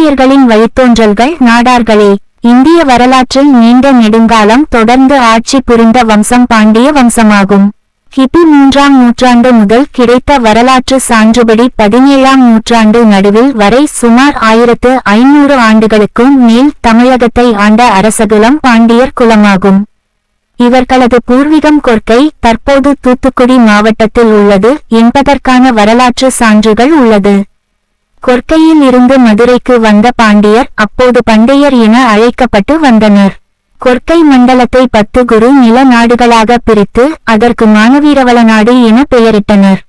பாண்டியர்களின் வழித்தோன்றல்கள் நாடார்களே. இந்திய வரலாற்றில் நீண்ட நெடுங்காலம் தொடர்ந்து ஆட்சி புரிந்த வம்சம் பாண்டிய வம்சமாகும். கிபி 3ஆம் நூற்றாண்டு முதல் கிடைத்த வரலாற்று சான்றுபடி 17ஆம் நூற்றாண்டு நடுவில் வரை சுமார் 1500 ஆண்டுகளுக்கும் மேல் தமிழகத்தை ஆண்ட அரசகுலம் பாண்டியர் குலமாகும். இவர்களது பூர்வீகம் கொற்கை, தற்போது தூத்துக்குடி மாவட்டத்தில் உள்ளது என்பதற்கான வரலாற்று சான்றுகள் உள்ளது. கொற்கையில் இருந்து மதுரைக்கு வந்த பாண்டியர் அப்போது பண்டையர் என அழைக்கப்பட்டு வந்தனர். கொற்கை மண்டலத்தை 10 குறு நில நாடுகளாக பிரித்து அதற்கு மானவீரவள நாடு என பெயரிட்டனர்.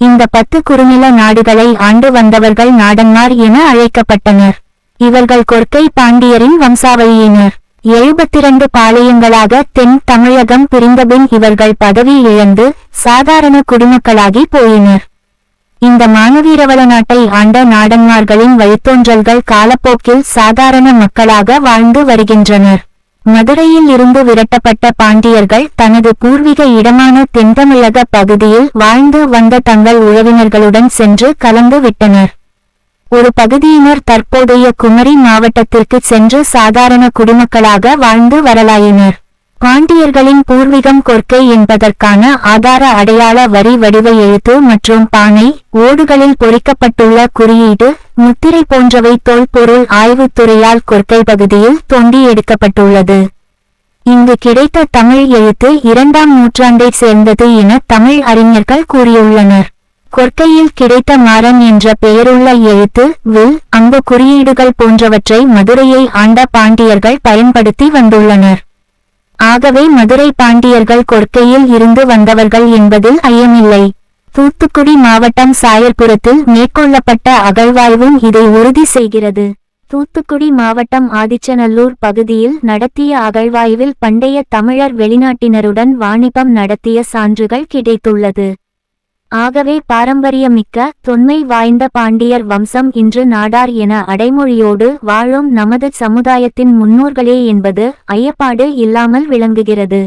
இந்த 10 குறுநில நாடுகளை ஆண்டு வந்தவர்கள் நாடன்மார் என அழைக்கப்பட்டனர். இவர்கள் கொற்கை பாண்டியரின் வம்சாவளியினர். 72 பாளையங்களாக தென் தமிழகம் பிரிந்தபின் இவர்கள் பதவி இழந்து சாதாரண குடிமக்களாகி போயினர். இந்த மானவீரவள நாட்டை ஆண்ட நாடன்மார்களின் வழித்தோன்றல்கள் காலப்போக்கில் சாதாரண மக்களாக வாழ்ந்து வருகின்றனர். மதுரையில் இருந்து விரட்டப்பட்ட பாண்டியர்கள் தனது பூர்வீக இடமான தென்தமிழக பகுதியில் வாழ்ந்து வந்த தங்கள் உறவினர்களுடன் சென்று கலந்து விட்டனர். ஒரு பகுதியினர் தற்போதைய குமரி மாவட்டத்திற்கு சென்று சாதாரண குடிமக்களாக வாழ்ந்து வரலாயினர். பாண்டியர்களின் பூர்வீகம் கொற்கை என்பதற்கான ஆதார அடையாள வரி வடிவ எழுத்து மற்றும் பானை ஓடுகளில் பொறிக்கப்பட்டுள்ள குறியீடு முத்திரை போன்றவை தொல்பொருள் ஆய்வுத்துறையால் கொற்கை பகுதியில் தோண்டி எடுக்கப்பட்டுள்ளது. இங்கு கிடைத்த தமிழ் எழுத்து 2ஆம் நூற்றாண்டை சேர்ந்தது என தமிழ் அறிஞர்கள் கூறியுள்ளனர். கொற்கையில் கிடைத்த மாறன் என்ற பெயருள்ள எழுத்து, வில், அம்பு குறியீடுகள் போன்றவற்றை மதுரையை ஆண்ட பாண்டியர்கள் பயன்படுத்தி வந்துள்ளனர். ஆகவே மதுரை பாண்டியர்கள் கொற்கையில் இருந்து வந்தவர்கள் என்பதில் ஐயமில்லை. தூத்துக்குடி மாவட்டம் சாயர்புரத்தில் மேற்கொள்ளப்பட்ட அகழ்வாய்வும் இதை உறுதி செய்கிறது. தூத்துக்குடி மாவட்டம் ஆதிச்சநல்லூர் பகுதியில் நடத்திய அகழ்வாய்வில் பண்டைய தமிழர் வெளிநாட்டினருடன் வாணிபம் நடத்திய சான்றுகள் கிடைத்துள்ளது. ஆகவே பாரம்பரியமிக்க தொன்மை வாய்ந்த பாண்டியர் வம்சம் இன்று நாடார் என அடைமொழியோடு வாழும் நமது சமுதாயத்தின் முன்னோர்களே என்பது ஐயப்பாடு இல்லாமல் விளங்குகிறது.